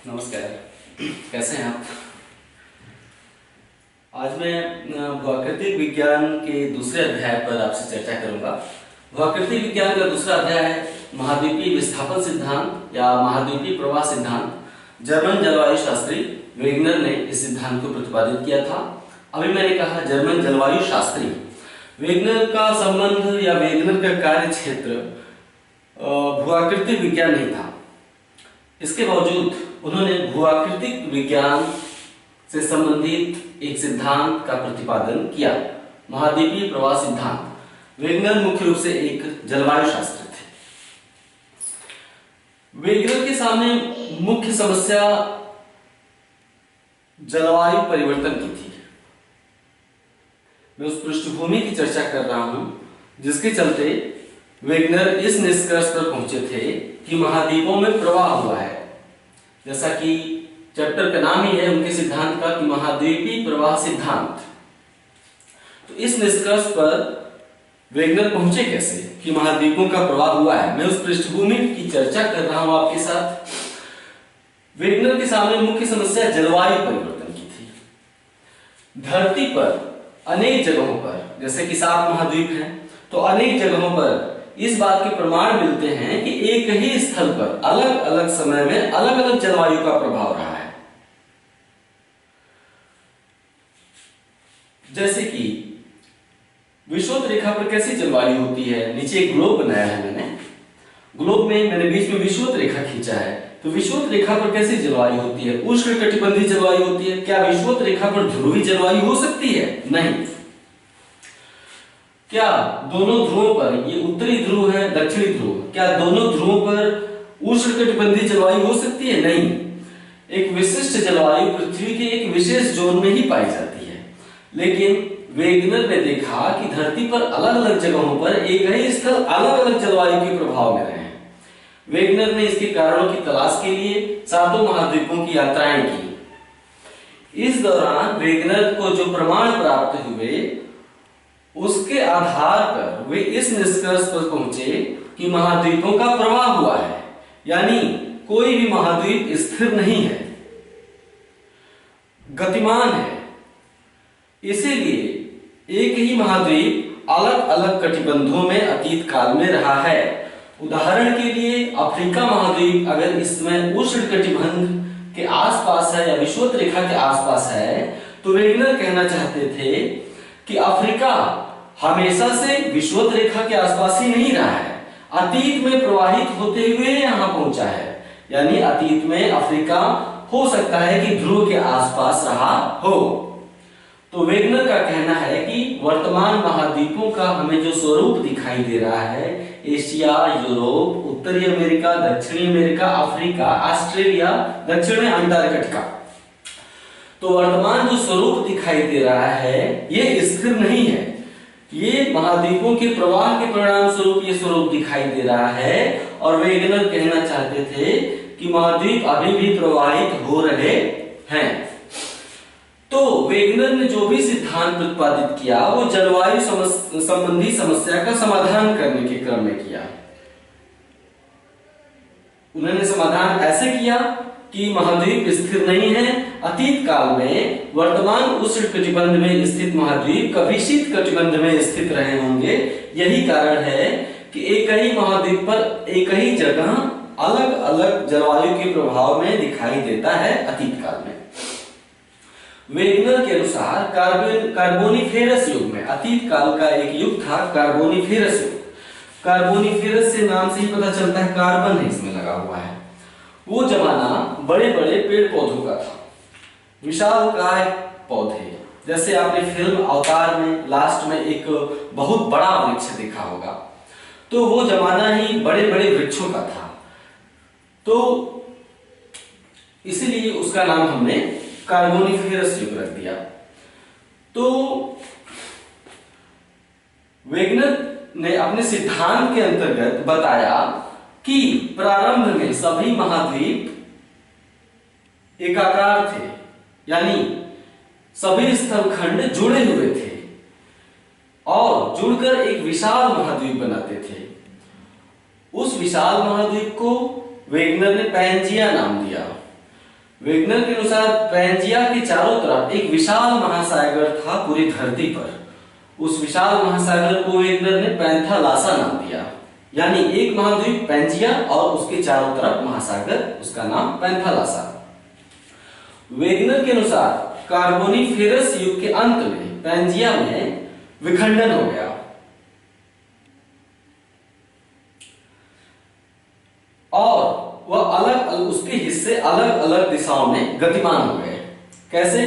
नमस्कार। कैसे हैं आप? आज मैं भूआकृतिक विज्ञान के दूसरे अध्याय पर आपसे चर्चा करूंगा। भूआकृतिक विज्ञान का दूसरा अध्याय है महाद्वीपीय विस्थापन सिद्धांत या महाद्वीपीय प्रवाह सिद्धांत। जर्मन जलवायु शास्त्री वेगनर ने इस सिद्धांत को प्रतिपादित किया था। अभी मैंने कहा जर्मन जलवायु शास्त्री। वेगनर का संबंध या वेगनर का कार्य क्षेत्र भूआकृतिक विज्ञान नहीं था। इसके बावजूद उन्होंने भूआकृतिक विज्ञान से संबंधित एक सिद्धांत का प्रतिपादन किया, महाद्वीपीय प्रवाह सिद्धांत। वेगनर मुख्य रूप से एक जलवायु शास्त्री थे। वेगनर के सामने मुख्य समस्या जलवायु परिवर्तन की थी। मैं उस पृष्ठभूमि की चर्चा कर रहा हूं जिसके चलते वेगनर इस निष्कर्ष पर पहुंचे थे कि महाद्वीपों में प्रवाह हुआ है। जैसा कि चैप्टर का नाम ही है उनके सिद्धांत का कि महाद्वीपीय प्रवाह सिद्धांत। तो इस निष्कर्ष पर वेगनर पहुंचे कैसे कि महाद्वीपों का प्रवाह हुआ है, मैं उस पृष्ठभूमि की चर्चा कर रहा हूं आपके साथ। वेगनर के सामने मुख्य समस्या जलवायु परिवर्तन की थी। धरती पर अनेक जगहों पर, जैसे कि 7 महाद्वीप हैं, तो अनेक जगहों पर इस बात के प्रमाण मिलते हैं कि एक ही स्थल पर अलग अलग समय में अलग अलग जलवायु का प्रभाव रहा है। जैसे कि विषुवत रेखा पर कैसी जलवायु होती है, नीचे एक ग्लोब बनाया है मैंने। ग्लोब में मैंने बीच में विषुवत रेखा खींचा है। तो विषुवत रेखा पर कैसी जलवायु होती है? उष्णकटिबंधीय जलवायु होती है। क्या विषुवत रेखा पर ध्रुवीय जलवायु हो सकती है? नहीं। क्या दोनों ध्रुवों पर, ये उत्तरी ध्रुव है, दक्षिणी ध्रुव, क्या दोनों ध्रुवों पर उष्णकटिबंधीय जलवायु हो सकती है? नहीं। एक विशिष्ट जलवायु पृथ्वी के एक विशेष जोन में ही पाई जाती है। लेकिन वेगनर ने देखा कि धरती पर अलग अलग जगहों पर एक ही स्थल अलग अलग जलवायु के प्रभाव में रहे हैं। वेगनर ने इसके कारणों की तलाश के लिए 7 महाद्वीपों की यात्राएं की। इस दौरान वेगनर को जो प्रमाण प्राप्त हुए उसके आधार पर वे इस निष्कर्ष पर पहुंचे कि महाद्वीपों का प्रवाह हुआ है, यानी कोई भी महाद्वीप स्थिर नहीं है, गतिमान है। इसीलिए एक ही महाद्वीप अलग अलग कटिबंधों में अतीत काल में रहा है। उदाहरण के लिए अफ्रीका महाद्वीप अगर इस समय उष्ण कटिबंध के आसपास है या विषुवत रेखा के आसपास है, तो वेगनर कहना चाहते थे कि अफ्रीका हमेशा से विषुवत रेखा के आसपास ही नहीं रहा है, अतीत में प्रवाहित होते हुए यहां पहुंचा है। यानी अतीत में अफ्रीका हो सकता है कि ध्रुव के आसपास रहा हो। तो वेगनर का कहना है कि वर्तमान महाद्वीपों का हमें जो स्वरूप दिखाई दे रहा है, एशिया, यूरोप, उत्तरी अमेरिका, दक्षिणी अमेरिका, अफ्रीका, ऑस्ट्रेलिया, दक्षिण अंटार्कटिका, तो वर्तमान जो स्वरूप दिखाई दे रहा है ये स्थिर नहीं है। ये महाद्वीपों के प्रवाह के परिणाम स्वरूप ये स्वरूप दिखाई दे रहा है। और वेगनर कहना चाहते थे कि महाद्वीप अभी भी प्रवाहित हो रहे हैं। तो वेगनर ने जो भी सिद्धांत प्रतिपादित किया वो जलवायु संबंधी समस्या का समाधान करने के क्रम में किया। उन्होंने समाधान ऐसे किया कि महाद्वीप स्थिर नहीं है। अतीत काल में वर्तमान उष्ण कटिबंध में स्थित महाद्वीप कभी शीत कटिबंध में स्थित रहे होंगे। यही कारण है कि एक ही महाद्वीप पर एक ही जगह अलग अलग जलवायु के प्रभाव में दिखाई देता है अतीत काल में। वेगनर के अनुसार कार्बोनिफेरस युग में, अतीत काल का एक युग था कार्बोनिफेरस युग। कार्बोनिफेरस से नाम से ही पता चलता है कार्बन है इसमें लगा हुआ है। वो जमाना बड़े बड़े पेड़ पौधों का था, विशालकाय पौधे। जैसे आपने फिल्म अवतार में लास्ट में एक बहुत बड़ा वृक्ष देखा होगा, तो वो जमाना ही बड़े बड़े वृक्षों का था। तो इसीलिए उसका नाम हमने कार्बोनिफेरस युग रख दिया। तो वेगनर ने अपने सिद्धांत के अंतर्गत बताया कि प्रारंभ में सभी महाद्वीप एकाकार थे, यानी सभी स्थलखंड जुड़े हुए थे और जुड़कर एक विशाल महाद्वीप बनाते थे। उस विशाल महाद्वीप को वेगनर ने पैंजिया नाम दिया। वेगनर के अनुसार पैंजिया के चारों तरफ एक विशाल महासागर था पूरी धरती पर। उस विशाल महासागर को वेगनर ने पैंथालासा नाम दिया, यानी एक महाद्वीप पैंजिया और उसके चारों तरफ महासागर, उसका नाम पैंथालासा। वेगनर के अनुसार कार्बोनिफेरस युग के अंत में पैंजिया में विखंडन हो गया और वह उसके हिस्से अलग अलग दिशाओं में गतिमान हो गए। कैसे?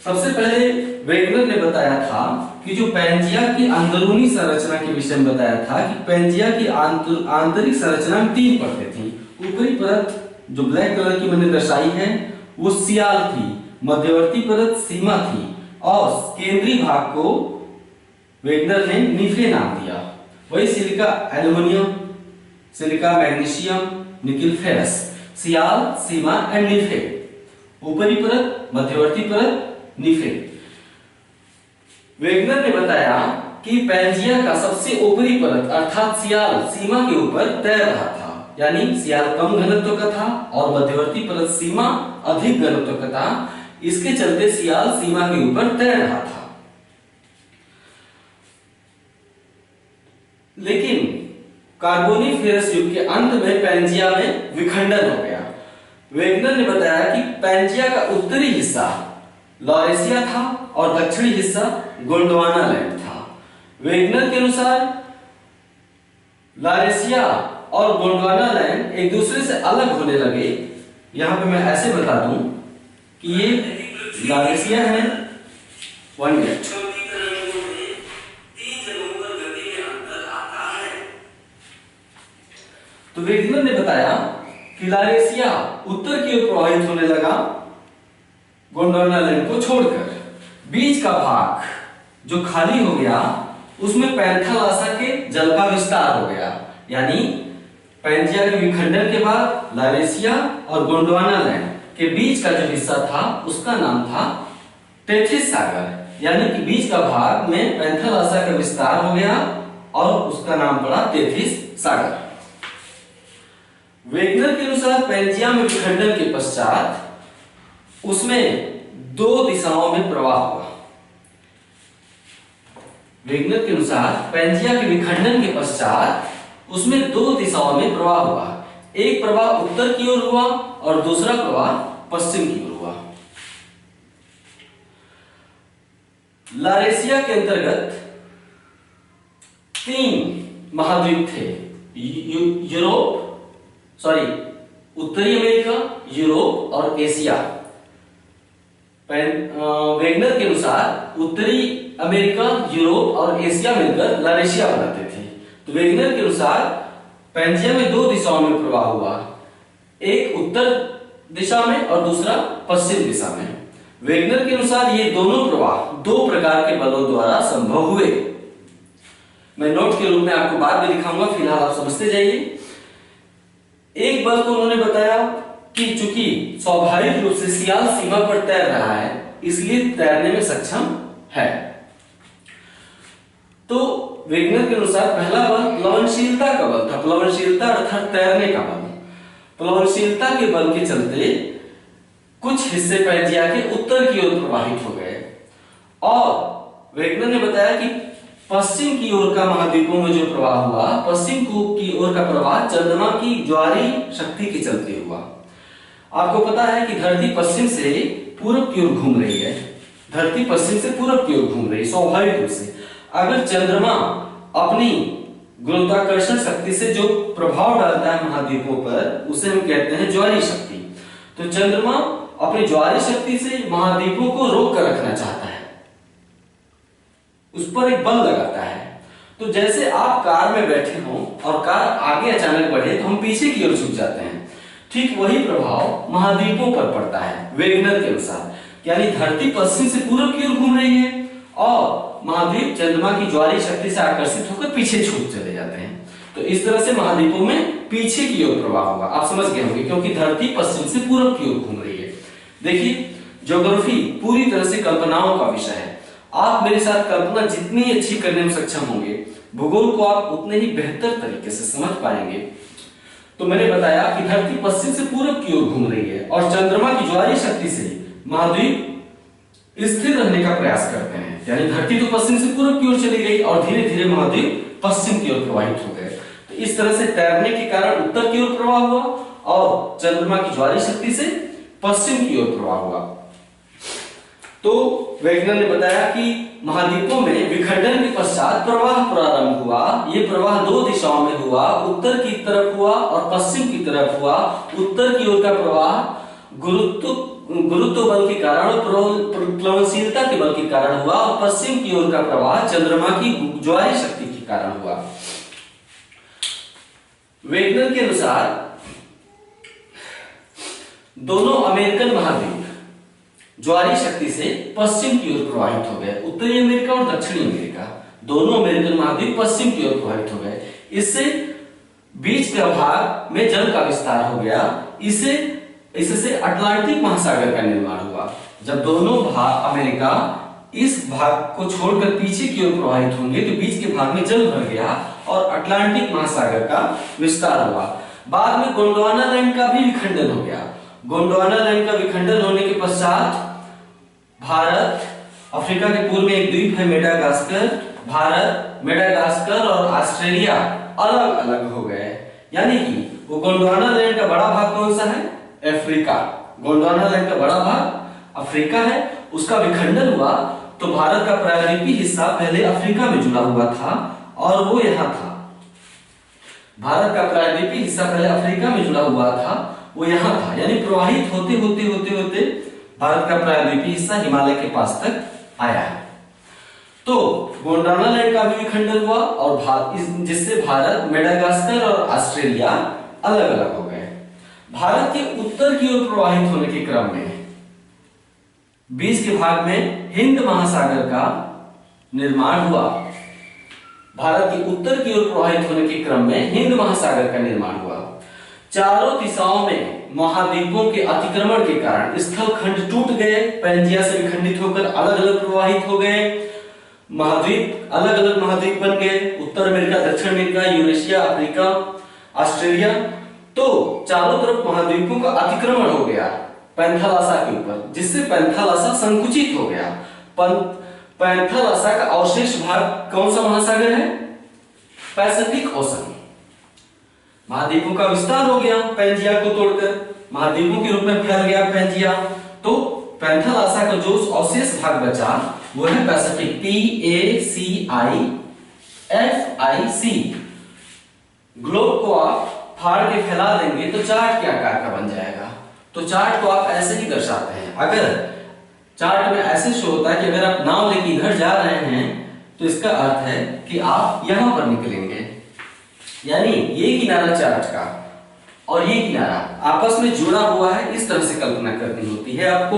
सबसे पहले वेगनर ने बताया था कि जो पैंजिया की अंदरूनी संरचना के विषय में बताया था कि पैंजिया की आंतरिक संरचना में 3 परतें थी। ऊपरी परत जो ब्लैक कलर की मैंने दर्शाई है वो सियाल थी, मध्यवर्ती परत सीमा थी और केंद्रीय भाग को वेगनर ने निफे नाम दिया। वही silica aluminium, silica magnesium, nickel ferrous, SIAL, SIMA and NIFE. ऊपरी परत, मध्यवर्ती परत, निफे। वेगनर ने बताया कि पैंजिया का सबसे ऊपरी परत अर्थात सियाल सीमा के ऊपर तैर रहा था, यानी सियाल कम घनत्व का था और मध्यवर्ती परत सीमा अधिक घनत्व का था। इसके चलते सियाल सीमा के ऊपर तैर रहा था। लेकिन कार्बोनिफेरस युग के अंत में पैंजिया में विखंडन हो गया। वेगनर ने बताया कि पैंजिया का उत्तरी हिस्सा लॉरेशिया था और दक्षिणी हिस्सा गोंडवाना लैंड था। वेगनर के अनुसार लॉरेशिया और गोंडवाना लैंड एक दूसरे से अलग होने लगे। यहां पे मैं ऐसे बता दूं कि ये लॉरेशिया है, 1 मिनट, तो वेगनर ने बताया कि लॉरेशिया उत्तर की ओर प्रवाहित होने लगा गोंडवाना लैंड को छोड़कर। बीच का भाग जो खाली हो गया उसमें पैंथालासा के जल का विस्तार हो गया, यानी पैंजिया के विखंडन के बाद लॉरेशिया और गोंडवाना लैंड के बीच का जो हिस्सा था उसका नाम था टेथिस सागर, यानी कि बीच का भाग में पैंथालासा का विस्तार हो गया और उसका नाम पड़ा टेथिस सागर। वेगनर के अनुसार पैंजिया में विखंडन के पश्चात उसमें 2 दिशाओं में प्रवाह हुआ। वेगनर के अनुसार पैंजिया के विखंडन के पश्चात उसमें 2 दिशाओं में प्रवाह हुआ। एक प्रवाह उत्तर की ओर हुआ और दूसरा प्रवाह पश्चिम की ओर हुआ। लॉरेशिया के अंतर्गत 3 महाद्वीप थे, उत्तरी अमेरिका, यूरोप और एशिया। वेगनर के अनुसार उत्तरी अमेरिका, यूरोप और एशिया मिलकर लॉरेशिया बनाते थे। तो वेगनर के अनुसार पैंजिया में 2 दिशाओं में प्रवाह हुआ, एक उत्तर दिशा में और दूसरा पश्चिम दिशा में। वेगनर के अनुसार ये दोनों प्रवाह 2 प्रकार के बलों द्वारा संभव हुए। मैं नोट के रूप में आपको बाद में दिखाऊंगा, फिलहाल आप समझते जाइए। एक बल को उन्होंने बताया कि चूंकि स्वाभाविक रूप से सियाल सीमा पर तैर रहा है इसलिए तैरने में सक्षम है। तो वेगनर के अनुसार पहला बल प्लवनशीलता का बल था। प्लवनशीलता अर्थात तैरने का बल। प्लवनशीलता के बल के चलते कुछ हिस्से पैंजिया के उत्तर की ओर प्रवाहित हो गए और वेगनर ने बताया कि पश्चिम की ओर का महाद्वीपों में जो प्रवाह हुआ, पश्चिम की ओर का प्रवाह चंद्रमा की ज्वारीय शक्ति के चलते हुआ। आपको पता है कि धरती पश्चिम से पूरब की ओर घूम रही है। धरती पश्चिम से पूरब की ओर घूम रही है स्वाभाविक रूप से। अगर चंद्रमा अपनी गुरुत्वाकर्षण शक्ति से जो प्रभाव डालता है महाद्वीपों पर उसे हम कहते हैं ज्वारीय शक्ति। तो चंद्रमा अपनी ज्वारीय शक्ति से महाद्वीपों को रोक कर रखना चाहता है, उस पर एक बल लगाता है। तो जैसे आप कार में बैठे हो और कार आगे अचानक बढ़े तो हम पीछे की ओर झुक जाते हैं। ठीक वही प्रभाव महाद्वीपों पर पड़ता है वेगनर के अनुसार, यानी धरती पश्चिम से पूरब की ओर घूम रही है और महाद्वीप चंद्रमा की ज्वारीय शक्ति से आकर्षित होकर पीछे छूट चले जाते हैं। तो इस तरह से महाद्वीपों में पीछे की ओर प्रवाह होगा। आप समझ गए होंगे क्योंकि धरती पश्चिम से पूरब की ओर घूम रही है। देखिए, ज्योग्राफी पूरी तरह से कल्पनाओं का विषय है। आप मेरे साथ कल्पना जितनी अच्छी करने में सक्षम होंगे, भूगोल को आप उतने ही बेहतर तरीके से समझ पाएंगे। तो मैंने बताया कि धरती पश्चिम से पूरब की ओर घूम रही है और चंद्रमा की ज्वारीय शक्ति से महाद्वीप स्थिर रहने का प्रयास करते हैं। यानी धरती तो पश्चिम से पूरब की ओर चली गई और धीरे धीरे महाद्वीप पश्चिम की ओर प्रवाहित हो गए। तो इस तरह से तैरने के कारण उत्तर की ओर प्रवाह हुआ और चंद्रमा की ज्वारीय शक्ति से पश्चिम की ओर प्रवाह हुआ। तो वैज्ञानिक ने बताया कि महाद्वीपों में विखंडन के पश्चात प्रवाह प्रारंभ हुआ। ये प्रवाह दो दिशाओं में हुआ, उत्तर की तरफ हुआ और पश्चिम की तरफ हुआ। उत्तर की ओर का प्रवाह गुरुत्व बल के कारण और प्लवनशीलता के बल के कारण हुआ और पश्चिम की ओर का प्रवाह चंद्रमा की ज्वारीय शक्ति के कारण हुआ। वैज्ञानिक के अनुसार दोनों अमेरिकन महाद्वीप ज्वारीय शक्ति से पश्चिम की ओर प्रवाहित हो गए। उत्तरी अमेरिका और दक्षिणी अमेरिका दोनों अमेरिकन महाद्वीप पश्चिम की ओर प्रवाहित हो गए। इससे बीच के भाग में जल का विस्तार हो गया। इससे अटलांटिक महासागर का निर्माण हुआ। जब दोनों भाग अमेरिका इस भाग को छोड़कर पीछे की ओर प्रवाहित होंगे तो बीच के भाग में जल भर गया और अटलांटिक महासागर का विस्तार हुआ। बाद में गोंडवाना लैंड का भी विखंडन हो गया। गोंडवाना लैंड का विखंडन होने के पश्चात भारत, अफ्रीका के पूर्व में एक द्वीप है मेडागास्कर, भारत, मेडागास्कर और ऑस्ट्रेलिया अलग अलग हो गए। यानी कि वो गोंडवाना लैंड का बड़ा भाग कौन सा है? अफ्रीका। गोंडवाना लैंड का बड़ा भाग अफ्रीका है, उसका विखंडन हुआ तो भारत का प्रायद्वीपीय हिस्सा पहले अफ्रीका में जुड़ा हुआ था और वो यहां था। भारत का प्रायद्वीपीय हिस्सा पहले अफ्रीका में जुड़ा हुआ था, वो यहां था। यानी प्रवाहित होते होते होते होते भारत का प्रायद्वीपीय हिस्सा हिमालय के पास तक आया है। तो गोंडवाना लैंड का भी विखंडन हुआ और जिससे भारत, मेडागास्कर और ऑस्ट्रेलिया अलग अलग हो गए। भारत के उत्तर की ओर प्रवाहित होने के क्रम में बीच के भाग में हिंद महासागर का निर्माण हुआ। भारत के उत्तर की ओर प्रवाहित होने के क्रम में हिंद महासागर का निर्माण हुआ। चारों दिशाओं में महाद्वीपों के अतिक्रमण के कारण स्थल खंड टूट गए, पैंजिया से विखंडित होकर अलग अलग प्रवाहित हो गए। महाद्वीप अलग अलग महाद्वीप बन गए, उत्तर अमेरिका, दक्षिण अमेरिका, यूरेशिया, अफ्रीका, ऑस्ट्रेलिया। तो चारों तरफ महाद्वीपों का अतिक्रमण हो गया पैंथालासा के ऊपर, जिससे पैंथालासा संकुचित हो गया। पैंथालासा का अवशेष भाग कौन सा महासागर है? Pacific ocean. महाद्वीपों का विस्तार हो गया, पैंजिया को तोड़कर महाद्वीपों के रूप में फैल गया पैंजिया। तो पैंथालासा का जो अवशेष भाग बचा वो है पैसिफिक, PACIFIC। ग्लोब को आप फाड़ के फैला देंगे तो चार्ट के आकार का बन जाएगा। तो चार्ट को आप ऐसे ही दर्शाते हैं। अगर चार्ट में ऐसे शो होता है कि अगर आप नाव लेके इधर जा रहे हैं तो इसका अर्थ है कि आप यहां पर निकलेंगे। यानी ये किनारा चार्ट का और ये किनारा आपस में जुड़ा हुआ है, इस तरह से कल्पना करनी होती है आपको।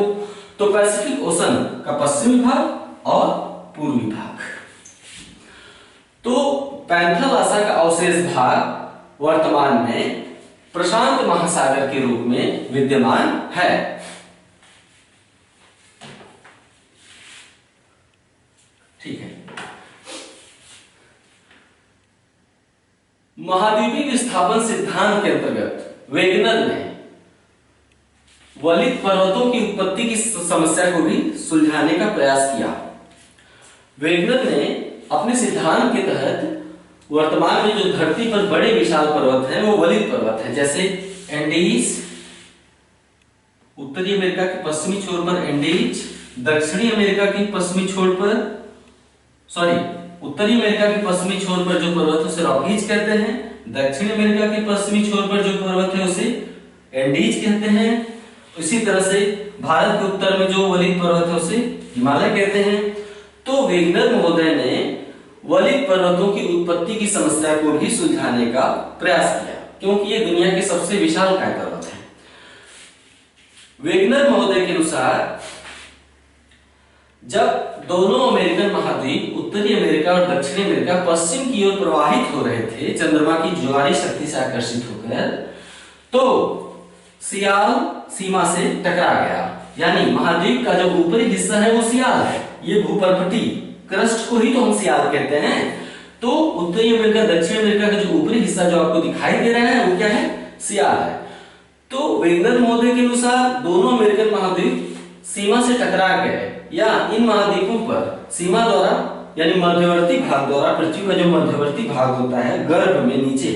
तो पैसिफिक ओशन का पश्चिमी भाग और पूर्वी भाग। तो पैंथालासा का अवशेष भाग वर्तमान में प्रशांत महासागर के रूप में विद्यमान है। ठीक है। महाद्वीपीय विस्थापन सिद्धांत के अंतर्गत वेगनर ने वलित पर्वतों की उत्पत्ति की समस्या को भी सुलझाने का प्रयास किया। वेगनर ने अपने सिद्धांत के तहत वर्तमान में जो धरती पर बड़े विशाल पर्वत हैं वो वलित पर्वत हैं, जैसे एंडीज, उत्तरी अमेरिका के पश्चिमी छोर पर एंडीज, दक्षिणी अमेरिका के पश्चिमी छोर पर उत्तरी अमेरिका के पश्चिमी छोर पर जो पर्वत है उसे रॉकीज कहते हैं, दक्षिण अमेरिका के पश्चिमी छोर पर जो पर्वत है उसे एंडीज कहते हैं। इसी तरह से भारत के उत्तर में जो वलित पर्वत है उसे हिमालय कहते हैं। तो वेगनर महोदय ने वलित पर्वतों की उत्पत्ति की समस्या को भी सुलझाने का प्रयास किया, क्योंकि ये दुनिया के सबसे विशालकाय पर्वत हैं। वेगनर महोदय के अनुसार जब दोनों अमेरिकन महाद्वीप उत्तरी अमेरिका और दक्षिणी अमेरिका पश्चिम की ओर प्रवाहित हो रहे थे चंद्रमा की ज्वारीय शक्ति से आकर्षित होकर, तो सियाल सीमा से टकरा गया। यानी महाद्वीप का जो ऊपरी हिस्सा है वो सियाल है, ये भूपर्वती क्रस्ट को ही तो हम सियाल कहते हैं। तो उत्तरी अमेरिका, दक्षिण अमेरिका का जो ऊपरी हिस्सा जो आपको दिखाई दे रहा है वो क्या है? सियाल है। तो वेगनर महोदय के अनुसार दोनों अमेरिकन महाद्वीप सीमा से टकरा गए या इन महाद्वीपों पर सीमा द्वारा यानी मध्यवर्ती भाग द्वारा, पृथ्वी का जो मध्यवर्ती भाग होता है गर्भ में नीचे,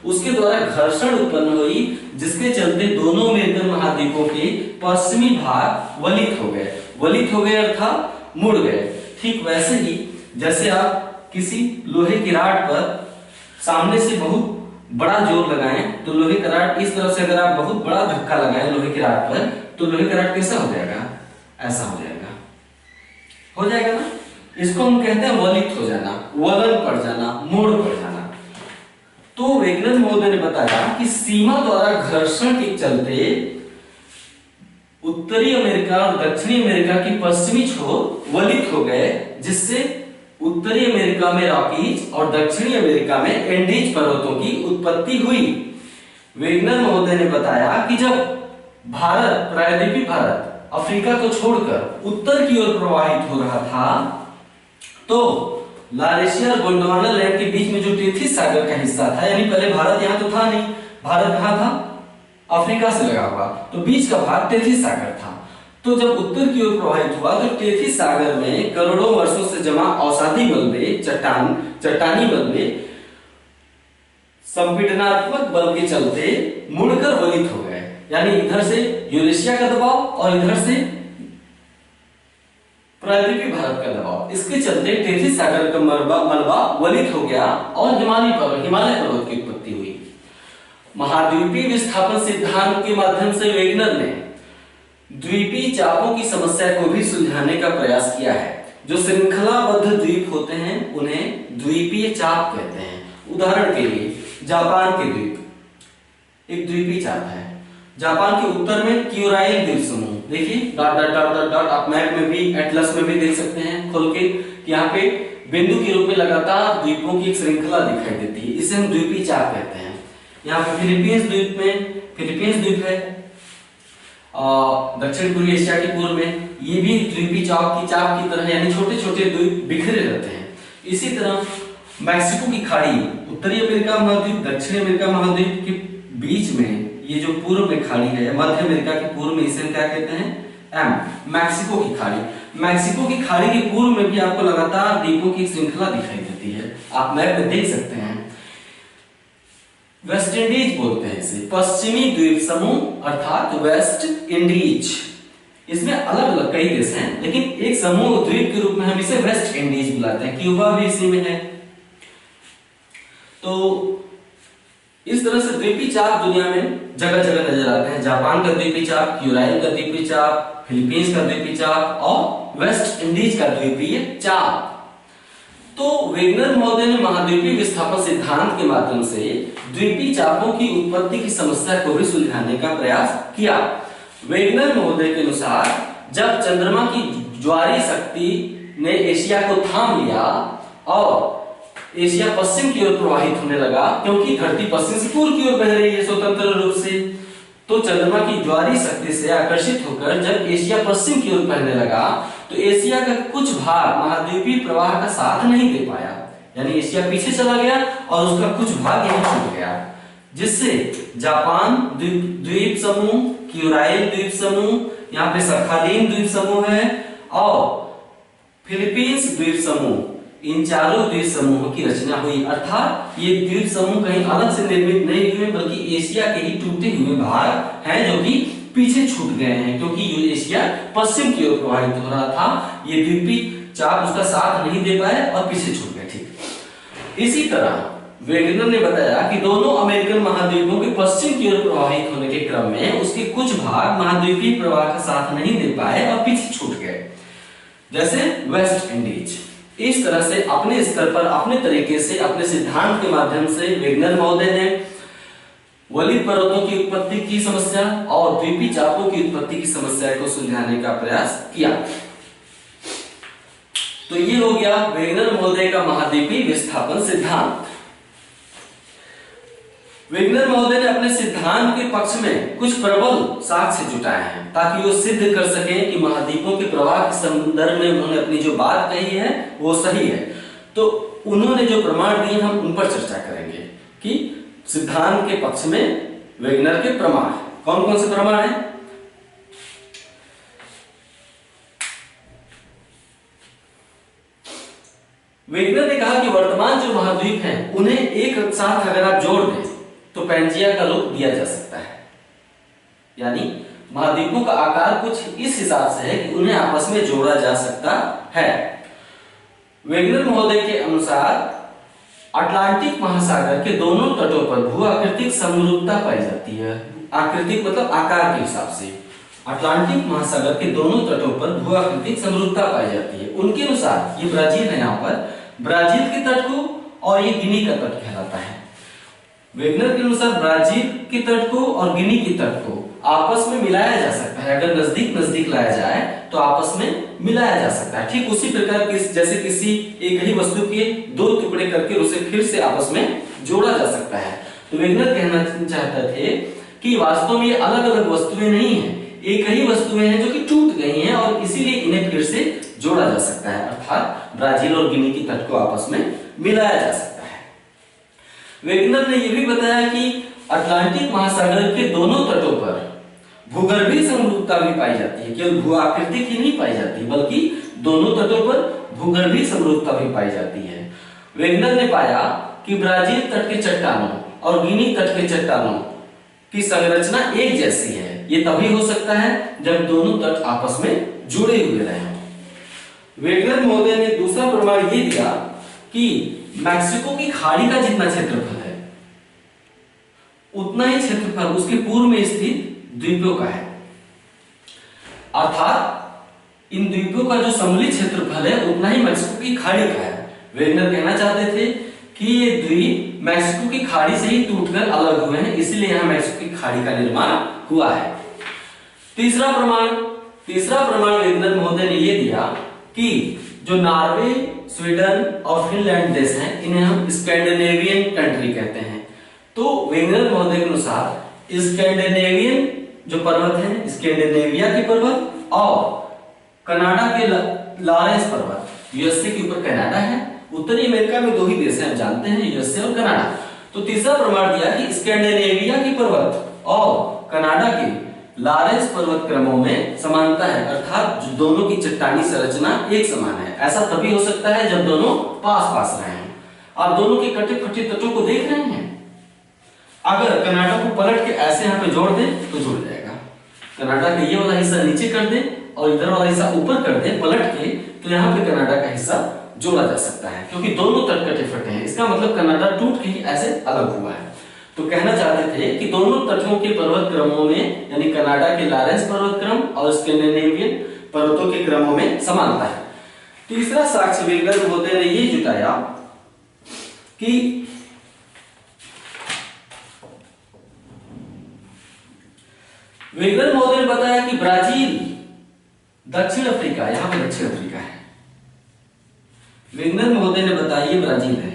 उसके द्वारा घर्षण उत्पन्न हुई, जिसके चलते दोनों अमेरिकन महाद्वीपों के पश्चिमी भाग वलित हो गए। वलित हो गए अर्थात मुड़ गए। ठीक वैसे ही जैसे आप किसी लोहे की राड पर सामने से बहुत बड़ा जोर लगाएं तो लोहे का राड इस तरफ से अगर आप बहुत बड़ा धक्का लगाएं लोहे की राड पर तो लोहे का राड कैसा हो जाएगा? ऐसा हो जाएगा, हो जाएगा ना। इसको हम कहते हैं वलित हो जाना, वलन पड़ जाना, मोड़ पड़ जाना। तो वेगनर महोदय ने बताया कि सीमा द्वारा घर्षण के चलते उत्तरी अमेरिका और दक्षिणी अमेरिका की पश्चिमी छोर वलित हो गए, जिससे उत्तरी अमेरिका में रॉकीज और दक्षिणी अमेरिका में एंडीज पर्वतों की उत्पत्ति हुई। वेगनर महोदय ने बताया कि जब भारत, प्रायद्वीपीय भारत अफ्रीका को छोड़कर उत्तर की ओर प्रवाहित हो रहा था तो लारेशिया और गोंडवाना लैंड के बीच में जो टेथिस सागर का हिस्सा था, यानी पहले भारत यहां तो था नहीं, भारत कहां था? अफ्रीका से लगा हुआ, तो बीच का भाग टेथिस सागर था। तो जब उत्तर की ओर प्रवाहित हुआ तो टेथिस सागर में करोड़ों वर्षों से जमा औषधि मलबे, चट्टानी मलबे संपीड़नात्मक बल के चलते मुड़कर वलित हो गए, यानी इधर से यूरेशिया का दबाव और इधर से प्रायद्वीपीय भारत का दबाव, इसके चलते टेथिस सागर का मलबा वलित हो गया और हिमालय पर्वत की उत्पत्ति हुई। महाद्वीपीय विस्थापन सिद्धांत के माध्यम से वेगनर ने द्वीपीय चापों की समस्या को भी सुलझाने का प्रयास किया है। जो श्रृंखलाबद्ध द्वीप होते हैं उन्हें द्वीपीय चाप कहते हैं। उदाहरण के लिए जापान के द्वीप एक द्वीपीय चाप है। जापान के उत्तर में क्यूराइल द्वीप समूह, देखिए dot dot dot dot dot, आप मैप में भी एटलस में भी देख सकते हैं खोल के, यहाँ पे बिंदु के रूप में लगातार द्वीपों की एक श्रृंखला दिखाई देती है, इसे हम द्वीपीय चाप कहते हैं। यहाँ पे फिलीपींस द्वीप है और दक्षिण पूर्वी एशिया के पूर्व में, ये भी द्वीपीय चाप की तरह, यानी छोटे छोटे द्वीप बिखरे रहते हैं। इसी तरह मैक्सिको की खाड़ी, उत्तरी अमेरिका महाद्वीप, दक्षिण अमेरिका महाद्वीप के बीच में ये जो पूर्व में खाड़ी है, मध्य अमेरिका के पूर्व में, इसे हम क्या कहते हैं? मैक्सिको की खाड़ी। मैक्सिको की खाड़ी के पूर्व में भी आपको लगातार द्वीपों की श्रृंखला दिखाई देती है, आप मैप में देख सकते हैं। वेस्ट इंडीज बोलते हैं इसे, पश्चिमी द्वीप समूह अर्थात वेस्ट इंडीज। इसमें अलग अलग कई देश हैं, लेकिन एक समूह द्वीप के रूप में हम इसे वेस्ट इंडीज बुलाते हैं। क्यूबा भी इसी में है। तो इस तरह से द्वीपीय चाप दुनिया में जगह जगह नजर आते हैं। जापान का द्वीपीय चाप, क्यूराइल का द्वीपीय चाप, फिलीपींस का द्वीपीय चाप और वेस्ट इंडीज का द्वीपीय चाप। तो वेगनर महोदय ने महाद्वीपीय विस्थापन सिद्धांत के माध्यम से द्वीपीय चापों की उत्पत्ति की समस्या को भी सुलझाने का प्रयास किया। वेगनर महोदय के अनुसार जब चंद्रमा की ज्वारीय शक्ति ने एशिया को थाम लिया और एशिया पश्चिम की ओर प्रवाहित होने लगा, क्योंकि धरती पश्चिम से पूर्व की ओर बह रही है स्वतंत्र रूप से, तो चंद्रमा की ज्वारीय शक्ति से आकर्षित होकर जब एशिया पश्चिम की ओर बहने लगा तो एशिया का कुछ भाग महाद्वीपीय प्रवाह का साथ नहीं दे पाया, यानी एशिया पीछे चला गया और उसका कुछ भाग यहीं छूट गया, जिससे जापान द्वीप समूह, क्यूराइल द्वीप समूह, यहाँ पे सखालीन द्वीप समूह है और फिलीपींस द्वीप समूह, इन चारों द्वीप समूहों की रचना हुई। अर्थात ये द्वीप समूह कहीं अलग से निर्मित नहीं हुए, बल्कि एशिया के ही टूटे हुए भाग हैं जो कि पीछे छूट गए हैं, क्योंकि एशिया पश्चिम की ओर प्रवाहित हो रहा था। ये द्वीपीय चाप उसका साथ नहीं दे पाए और पीछे छूट गए। ठीक इसी तरह वेगनर ने बताया कि दोनों अमेरिकन महाद्वीपों के पश्चिम की ओर प्रवाहित होने के क्रम में उसके कुछ भाग महाद्वीपीय प्रवाह का साथ नहीं दे पाए और पीछे छूट गए, जैसे वेस्ट इंडीज। इस तरह से अपने स्तर पर, अपने तरीके से, अपने सिद्धांत के माध्यम से वेगनर महोदय ने वलित पर्वतों की उत्पत्ति की समस्या और द्वीपीय चापों की उत्पत्ति की समस्या को सुलझाने का प्रयास किया। तो ये हो गया वेगनर महोदय का महाद्वीपीय विस्थापन सिद्धांत। वेगनर महोदय ने अपने सिद्धांत के पक्ष में कुछ प्रबल साक्ष्य जुटाए हैं ताकि वो सिद्ध कर सकें कि महाद्वीपों के प्रवाह के संदर्भ में उन्होंने अपनी जो बात कही है वो सही है। तो उन्होंने जो प्रमाण दिए हम उन पर चर्चा करेंगे कि सिद्धांत के पक्ष में वेगनर के प्रमाण। कौन कौन से प्रमाण हैं? वेगनर ने कहा कि वर्तमान जो महाद्वीप हैं उन्हें एक साथ अगर आप जोड़ दें तो पैंजिया का रूप दिया जा सकता है। यानी महाद्वीपों का आकार कुछ इस हिसाब से है कि उन्हें आपस में जोड़ा जा सकता है। वेगनर महोदय के अनुसार अटलांटिक महासागर के दोनों तटों पर भू आकृतिक समरूपता पाई जाती है। आकृतिक मतलब आकार के हिसाब से। अटलांटिक महासागर के दोनों तटों पर भू आकृतिक समरूपता पाई जाती है। उनके अनुसार ये ब्राजील है, यहाँ पर ब्राजील के तट को और ये गिनी का तट कहलाता है। वेगनर के अनुसार ब्राजील के तट को और गिनी के तट को आपस में मिलाया जा सकता है। अगर नजदीक नजदीक लाया जाए तो आपस में मिलाया जा सकता है। ठीक उसी प्रकार जैसे किसी एक ही वस्तु के दो टुकड़े करके उसे फिर से आपस में जोड़ा जा सकता है। तो वेगनर कहना चाहते थे कि वास्तव में ये अलग अलग वस्तुएं नहीं है, एक ही वस्तुएं हैं जो कि टूट गई हैं और इसीलिए इन्हें फिर से जोड़ा जा सकता है, अर्थात ब्राजील और गिनी के तट को आपस में मिलाया जा सकता है। वेगनर ने यह भी बताया कि अटलांटिक महासागर के दोनों तटों पर भूगर्भीय समरूपता भी पाई जाती है। केवल भू आकृतिक ही नहीं पाई जाती बल्कि दोनों तटों पर भूगर्भीय समरूपता भी पाई जाती है। वेगनर ने पाया कि ब्राजील तट के चट्टानों और गिनी तट के चट्टानों की संरचना एक जैसी है। ये तभी हो सकता है जब दोनों तट आपस में जुड़े हुए रहे। वेगनर महोदय ने दूसरा प्रमाण ये दिया कि मैक्सिको की खाड़ी का जितना क्षेत्रफल है उतना ही क्षेत्रफल उसके पूर्व में स्थित द्वीपों का है। अर्थात इन द्वीपों का जो सम्मिलित क्षेत्रफल है उतना ही मैक्सिको की खाड़ी का है। वेगनर कहना चाहते थे कि ये द्वीप मैक्सिको की खाड़ी से ही टूटकर अलग हुए हैं, इसलिए यहां मैक्सिको की खाड़ी का निर्माण हुआ है। तीसरा प्रमाण वेगनर महोदय ने यह दिया कि जो नॉर्वे, स्वीडन और फिनलैंड देश हैं इन्हें हम स्कैंडिनेवियन कंट्री कहते हैं। तो वेगनर महोदय के अनुसार स्कैंडिनेवियन जो पर्वत है, स्कैंडिनेविया के पर्वत और कनाडा के लॉरेंस पर्वत, यूएसए के ऊपर कनाडा है, उत्तरी अमेरिका में दो ही देश हैं, आप जानते हैं, यूएसए और कनाडा। तो तीसरा प्रमाण दिया कि स्कैंडिनेविया के पर्वत और कनाडा के लॉरेंस पर्वत क्रमों में समानता है, अर्थात जो दोनों की चट्टानी संरचना एक समान है। ऐसा तभी हो सकता है जब दोनों पास पास रहे हैं। आप दोनों के कटे फटे तटों को देख रहे हैं। अगर कनाडा को पलट के ऐसे यहाँ पे जोड़ दें तो जुड़ जाएगा। कनाडा का ये वाला हिस्सा नीचे कर दें और इधर वाला हिस्सा ऊपर कर दें पलट के, तो यहाँ पे कनाडा का हिस्सा जोड़ा जा सकता है, क्योंकि दोनों तट कटे फटे हैं। इसका मतलब कनाडा टूट के ही ऐसे अलग हुआ है। तो कहना चाहते थे कि दोनों तटों के पर्वत क्रमों में, यानी कनाडा के लॉरेंस पर्वत क्रम और स्कैंडिनेवियन पर्वतों के क्रमों में समानता है। तीसरा साक्ष्य वेगनर महोदय ने ये जुटाया कि वेगनर महोदय ने बताया कि ब्राजील, दक्षिण अफ्रीका, यहां पर दक्षिण अफ्रीका है। वेगनर महोदय ने बताया ये ब्राजील है।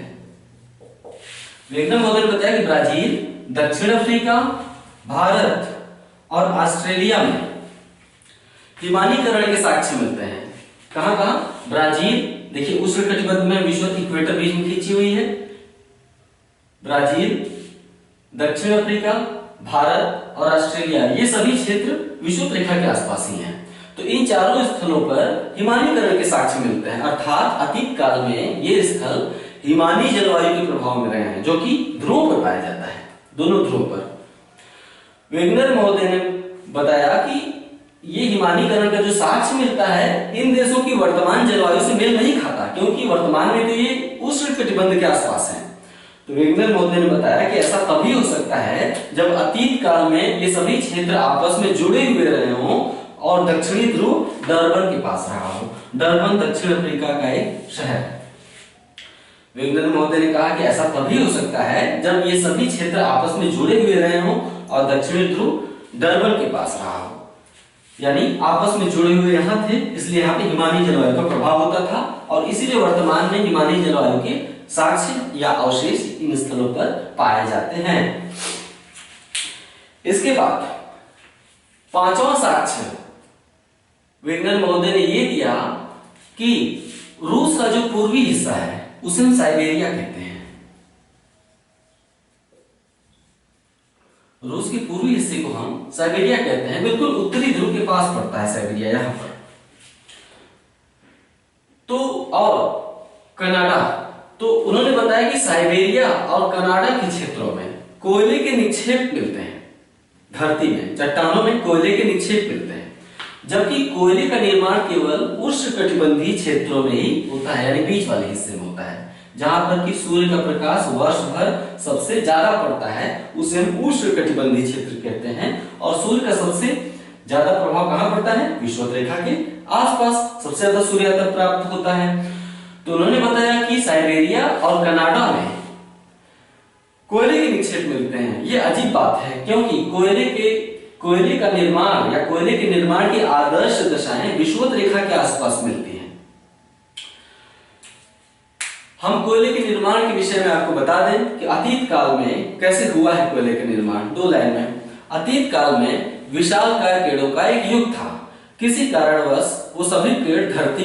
वेगनर महोदय ने बताया कि ब्राजील, दक्षिण अफ्रीका, भारत और ऑस्ट्रेलिया में हिमानीकरण के साक्ष्य मिलते हैं। कहां कहां? ब्राजील, देखिए उष्णकटिबंध में विषुवत इक्वेटर बीच में खींची हुई है। ब्राजील, दक्षिण अफ्रीका, भारत और ऑस्ट्रेलिया, ये सभी क्षेत्र विषुवत रेखा के आसपास ही हैं। तो इन चारों स्थलों पर हिमानीकरण के साक्ष्य मिलते हैं, अर्थात अतीत काल में ये स्थल हिमानी जलवायु के प्रभाव में रहे हैं, जो कि ध्रुव पर पाया जाता है, दोनों ध्रुव पर। वेगनर महोदय ने बताया कि ये हिमानीकरण का जो साक्ष्य मिलता है इन देशों की वर्तमान जलवायु से मेल नहीं खाता, क्योंकि वर्तमान में तो ये उष्णकटिबंध के आसपास है। तो वेगनर महोदय ने बताया कि ऐसा तभी हो सकता है जब अतीत काल में ये सभी क्षेत्र आपस में जुड़े हुए रहे हों और दक्षिणी ध्रुव डरबन के पास रहा हो। डरबन दक्षिण अफ्रीका का एक शहर है। वेगनर महोदय ने कहा कि ऐसा तभी हो सकता है जब ये सभी क्षेत्र आपस में जुड़े हुए रहे हों और दक्षिणी ध्रुव डरबन के पास रहा हो, यानी आपस में जुड़े हुए यहां थे, इसलिए यहाँ पे हिमानी जलवायु का प्रभाव होता था और इसीलिए वर्तमान में हिमानी जलवायु के साक्ष्य या अवशेष इन स्थलों पर पाए जाते हैं। इसके बाद पांचवा साक्ष्य वेगनर महोदय ने यह दिया कि रूस का जो पूर्वी हिस्सा है उसे हम साइबेरिया कहते हैं। रूस के पूर्वी हिस्से को हम साइबेरिया कहते हैं। बिल्कुल उत्तरी ध्रुव के पास पड़ता है साइबेरिया यहाँ पर। तो और कनाडा, तो उन्होंने बताया कि साइबेरिया और कनाडा के क्षेत्रों में कोयले के निक्षेप मिलते हैं। धरती में चट्टानों में कोयले के निक्षेप मिलते हैं, जबकि कोयले का निर्माण केवल उष्णकटिबंधीय क्षेत्रों में ही होता है, यानी बीच वाले हिस्से में होता है, जहां पर कि सूर्य का प्रकाश वर्ष भर सबसे ज्यादा पड़ता है, उसे हम उष्णकटिबंधीय क्षेत्र कहते हैं। और सूर्य का सबसे ज्यादा प्रभाव कहां पड़ता है? विषुवत रेखा के आसपास सबसे ज्यादा सूर्यातप प्राप्त होता है। तो उन्होंने बताया कि साइबेरिया और कनाडा में कोयले के निक्षेप मिलते हैं। ये अजीब बात है, क्योंकि कोयले का निर्माण या कोयले के निर्माण की आदर्श दशाएं विषुवत रेखा के आसपास मिलती हैं। हम कोयले के निर्माण के विषय में आपको बता दें कि अतीत काल में कैसे हुआ है कोयले का निर्माण। 2 लाइन में, अतीत काल में विशालकाय पेड़ों का एक युग था। किसी कारणवश वो सभी पेड़ धरती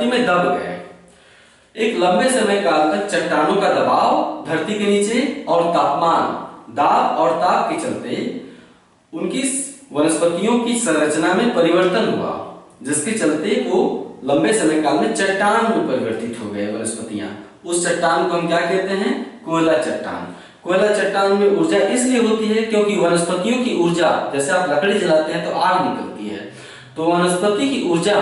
में दब गए। एक लंबे समय काल तक चट्टानों का दबाव धरती के नीचे और दाब और ताप के चलते उनकी वनस्पतियों की संरचना में परिवर्तन हुआ, जिसके चलते वो लंबे समय काल में चट्टान में परिवर्तित हो गए वनस्पतियां। उस चट्टान को हम क्या कहते हैं? कोयला चट्टान। कोयला चट्टान में ऊर्जा इसलिए होती है क्योंकि वनस्पतियों की ऊर्जा, जैसे आप लकड़ी जलाते हैं तो आग निकलती है, तो वनस्पति की ऊर्जा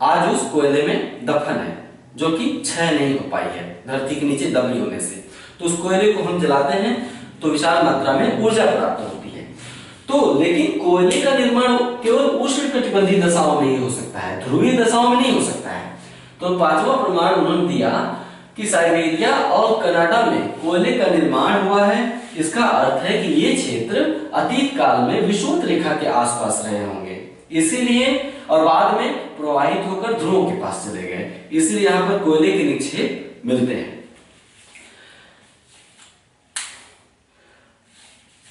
आज उस कोयले में दफन है, जो कि क्षय नहीं हो पाई है धरती के नीचे दबी होने से। तो उस कोयले को हम जलाते हैं तो विशाल मात्रा में ऊर्जा प्राप्त होती है। तो लेकिन कोयले का निर्माण केवल उष्णकटिबंधीय दशाओं में ही हो सकता है, ध्रुवीय दशाओं में नहीं हो सकता है। तो 5वां प्रमाण उन्होंने दिया कि साइबेरिया और कनाडा में कोयले का निर्माण हुआ है। इसका अर्थ है कि ये क्षेत्र अतीत काल में विषुवत रेखा के आसपास रहे होंगे, इसीलिए और बाद में प्रवाहित होकर ध्रुवों के पास चले गए, इसलिए यहाँ पर कोयले के निक्षेप मिलते हैं।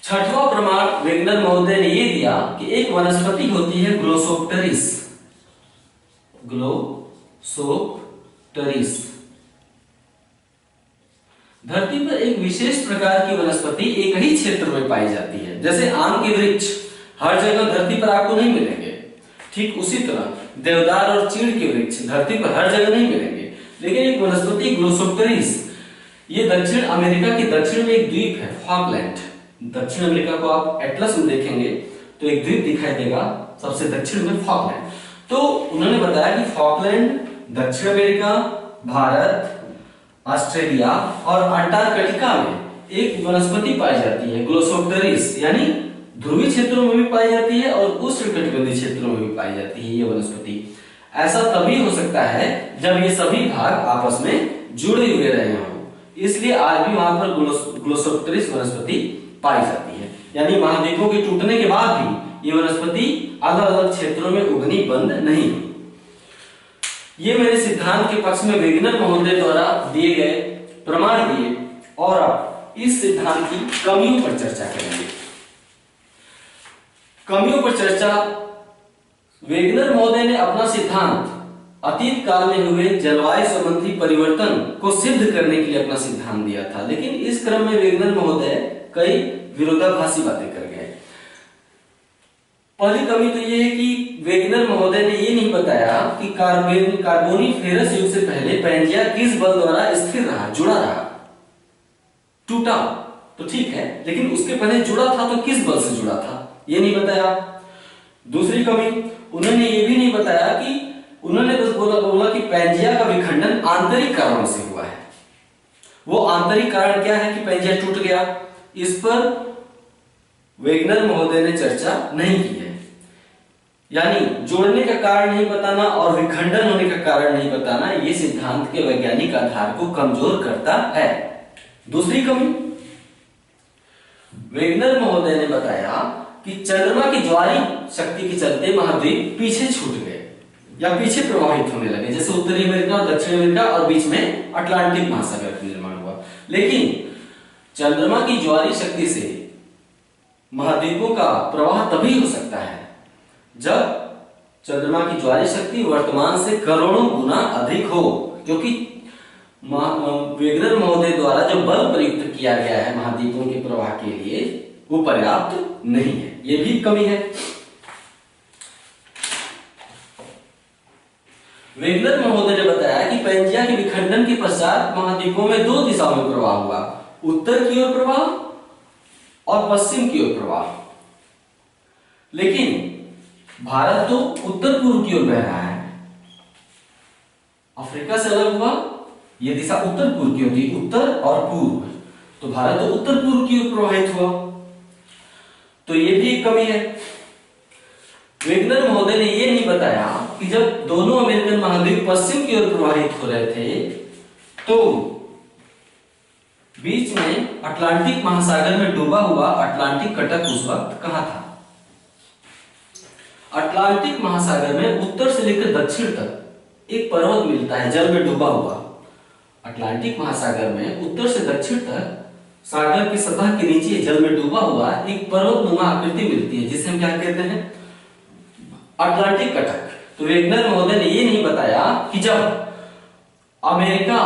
6वां प्रमाण वेगनर महोदय ने यह दिया कि एक वनस्पति होती है ग्लोसोप्टेरिस। धरती पर एक विशेष प्रकार की वनस्पति एक ही क्षेत्र में पाई जाती है। जैसे आम के वृक्ष हर जगह धरती पर आपको नहीं मिलेंगे, ठीक उसी तरह देवदार और चीड़ के वृक्ष धरती पर हर जगह नहीं मिलेंगे। लेकिन एक वनस्पति ग्लोसोप्टेरिस, ये दक्षिण अमेरिका के दक्षिण में एक द्वीप है, फॉकलैंड। दक्षिण अमेरिका को आप एटलस में देखेंगे तो एक द्वीप दिखाई देगा सबसे दक्षिण में, फॉकलैंड। तो उन्होंने बताया कि फॉकलैंड, दक्षिण अमेरिका, भारत, ऑस्ट्रेलिया और अंटार्कटिका में एक वनस्पति पाई जाती है ग्लोसोप्टेरिस, यानी ध्रुवीय क्षेत्रों में भी पाई जाती है और उष्णकटिबंधीय क्षेत्रों में भी पाई जाती है ये वनस्पति। ऐसा तभी हो सकता है जब ये सभी भाग आपस में जुड़े हुए रहे हों, इसलिए आज भी वहां पर ग्लोसोप्टेरिस वनस्पति पाई जाती है। यानी महाद्वीपों के टूटने के बाद भी ये वनस्पति अलग अलग क्षेत्रों में उगनी बंद नहीं हुई। ये मेरे सिद्धांत के पक्ष में वेगनर महोदय द्वारा दिए गए प्रमाण दिए, और अब इस सिद्धांत की कमियों पर चर्चा करेंगे। कमियों पर चर्चा, वेगनर महोदय ने अपना सिद्धांत अतीत काल में हुए जलवायु संबंधी परिवर्तन को सिद्ध करने के लिए अपना सिद्धांत दिया था, लेकिन इस क्रम में वेगनर महोदय कई विरोधाभासी बातें कर गए। पहली कमी तो यह है कि वेगनर महोदय ने यह नहीं बताया कि कार्बोनिफेरस युग से पहले पैंजिया किस बल द्वारा स्थिर रहा, जुड़ा रहा। टूटा तो ठीक है, लेकिन उसके पहले जुड़ा था तो किस बल से जुड़ा था, ये नहीं बताया। दूसरी कमी, उन्होंने ये भी नहीं बताया कि उन्होंने बस बोला कि पैंजिया का विखंडन आंतरिक कारणों से हुआ है। वो आंतरिक कारण क्या है कि पैंजिया टूट गया, इस पर वेगनर महोदय ने चर्चा नहीं की है। यानी जोड़ने का कारण नहीं बताना और विखंडन होने का कारण नहीं बताना, ये सिद्धांत के वैज्ञानिक आधार को कमजोर करता है। दूसरी कमी, वेगनर महोदय ने बताया कि चंद्रमा की ज्वारीय शक्ति के चलते महाद्वीप पीछे छूट गए या पीछे प्रभावित होने लगे, जैसे उत्तरी अमेरिका और दक्षिण अमेरिका और बीच में अटलांटिक महासागर का निर्माण हुआ। लेकिन चंद्रमा की ज्वारीय शक्ति से महाद्वीपों का प्रवाह तभी हो सकता है जब चंद्रमा की ज्वारीय शक्ति वर्तमान से करोड़ों गुना अधिक हो, क्योंकि वेगनर महोदय द्वारा जो बल प्रयुक्त किया गया है महाद्वीपों के प्रवाह के लिए, वो पर्याप्त नहीं है, ये भी कमी है। वेगनर महोदय ने बताया कि पैंजिया के विखंडन के पश्चात महाद्वीपों में दो दिशाओं में प्रवाह हुआ, उत्तर की ओर प्रवाह और पश्चिम की ओर प्रवाह। लेकिन भारत तो उत्तर पूर्व की ओर बह रहा है, अफ्रीका से अलग हुआ, यह दिशा उत्तर पूर्व की होती, उत्तर और पूर्व, तो भारत तो उत्तर पूर्व की ओर प्रवाहित हुआ, तो यह भी एक कमी है। वेगनर महोदय ने यह नहीं बताया कि जब दोनों अमेरिकन महाद्वीप पश्चिम की ओर प्रवाहित हो रहे थे तो बीच में अटलांटिक महासागर में डूबा हुआ अटलांटिक कटक उस वक्त कहां था। अटलांटिक महासागर में उत्तर से लेकर दक्षिण तक एक पर्वत मिलता है जल में डूबा हुआ। अटलांटिक महासागर में उत्तर से दक्षिण तक सागर की सतह के नीचे जल में डूबा हुआ एक पर्वतनुमा आकृति मिलती है जिसे हम क्या कहते हैं, अटलांटिक कटक। तो वेगनर महोदय ने यह नहीं बताया कि जब अमेरिका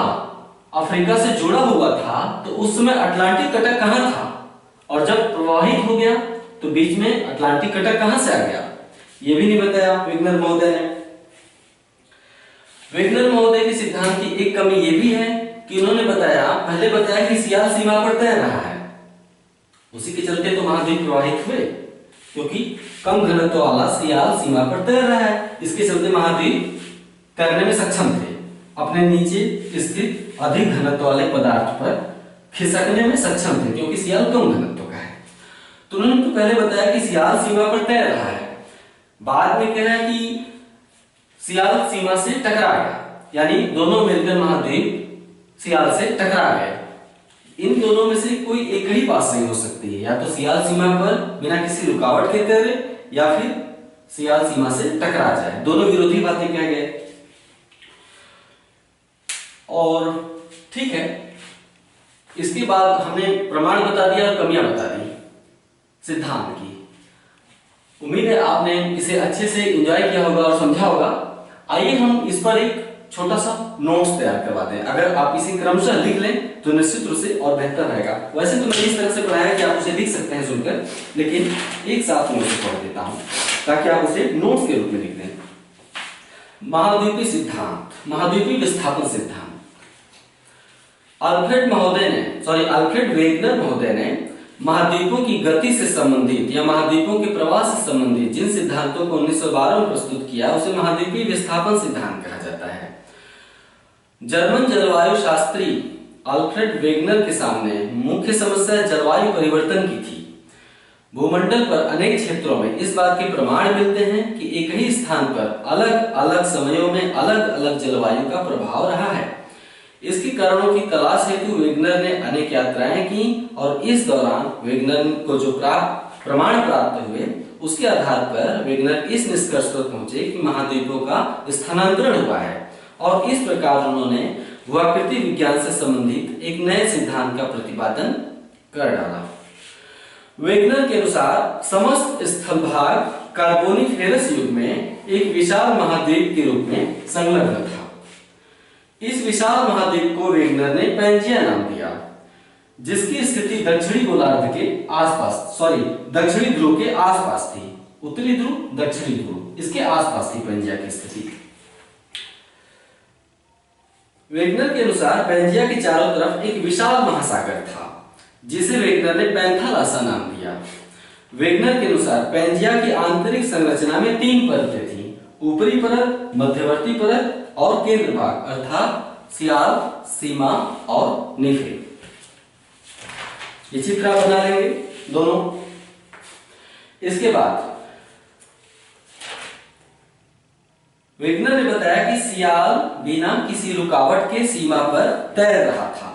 अफ्रीका से जुड़ा हुआ था तो उस समय अटलांटिक कटक कहां था, और जब प्रवाहित हो गया तो बीच में अटलांटिक कटक कहां से आ गया, यह भी नहीं बताया वेगनर महोदय ने। वेगनर महोदय के सिद्धांत की एक कमी यह भी है कि उन्होंने पहले बताया कि सियाल सीमा पर तैर रहा है, उसी के चलते तो महाद्वीप प्रवाहित हुए, क्योंकि कम घनत्व वाला सियाल सीमा पर तैर रहा है, इसके चलते महाद्वीप तैरने में सक्षम थे, अपने नीचे स्थित अधिक घनत्व वाले पदार्थ पर खिसकने में सक्षम थे, क्योंकि सियाल कम घनत्व का है। तो उन्होंने तो पहले बताया कि सियाल सीमा पर तैर रहा है, बाद में कह रहा है कि सियाल सीमा से टकरा गया, यानी दोनों अमेरिकन महाद्वीप सियाल से टकरा गए। इन दोनों में से कोई एक ही बात सही हो सकती है, या तो सियाल सीमा पर बिना किसी रुकावट के तैरे या फिर सियाल सीमा से टकरा जाए, दोनों विरोधी बातें कह गए। और ठीक है, इसके बाद हमने प्रमाण बता दिया और कमियां बता दी सिद्धांत की। उम्मीद है आपने इसे अच्छे से एंजॉय किया होगा और समझा होगा। आइए हम इस पर एक छोटा सा नोट्स तैयार करवा दें। अगर आप इसे क्रमशः लिख लें तो निश्चित रूप से और बेहतर रहेगा। वैसे तो मैंने इस तरह से पढ़ाया कि आप उसे लिख सकते हैं सुनकर, लेकिन एक साथ मैं उसे पढ़ देता हूं ताकि आप उसे नोट्स के रूप में लिख दें। महाद्वीपीय सिद्धांत, महाद्वीपीय विस्थापन सिद्धांत। अल्फ्रेड वेगनर महोदय ने महाद्वीपों की गति से संबंधित या महाद्वीपों के प्रवाह से संबंधित जिन सिद्धांतों को 1912 में प्रस्तुत किया उसे महाद्वीपीय विस्थापन सिद्धांत कहा जाता है। जर्मन जलवायु शास्त्री अल्फ्रेड वेगनर के सामने मुख्य समस्या जलवायु परिवर्तन की थी। भूमंडल पर अनेक क्षेत्रों में इस बात के प्रमाण मिलते हैं कि एक ही स्थान पर अलग अलग समयों में अलग अलग जलवायु का प्रभाव रहा है। इसके कारणों की तलाश हेतु वेगनर ने अनेक यात्राएं की और इस दौरान वेगनर को जो प्रमाण प्राप्त हुए उसके आधार पर वेगनर इस निष्कर्ष पर पहुंचे कि महाद्वीपों का स्थानांतरण हुआ है, और इस प्रकार उन्होंने भूआकृति विज्ञान से संबंधित एक नए सिद्धांत का प्रतिपादन कर डाला। वेगनर के अनुसार समस्त स्थलभाग कार्बोनिफेरस युग में एक विशाल महाद्वीप के रूप में संलग्न था। इस विशाल महाद्वीप को वेगनर ने पैंजिया नाम दिया, जिसकी स्थिति दक्षिणी गोलार्ध के आसपास, दक्षिणी ध्रुव के आसपास थी। उत्तरी ध्रुव, दक्षिणी ध्रुव, इसके आसपास थी पैंजिया की स्थिति। वेगनर के अनुसार पैंजिया के चारों तरफ एक विशाल महासागर था, जिसे वेगनर ने पैंथालासा नाम दिया। वेगनर के अनुसार पैंजिया की आंतरिक संरचना में 3 परतें थीं, ऊपरी परत, मध्यवर्ती परत और केंद्र भाग, अर्थात सियाल, सीमा और निफे। ये चित्र आप बना लेंगे दोनों। इसके बाद वेगनर ने बताया कि सियाल बिना किसी रुकावट के सीमा पर तैर रहा था।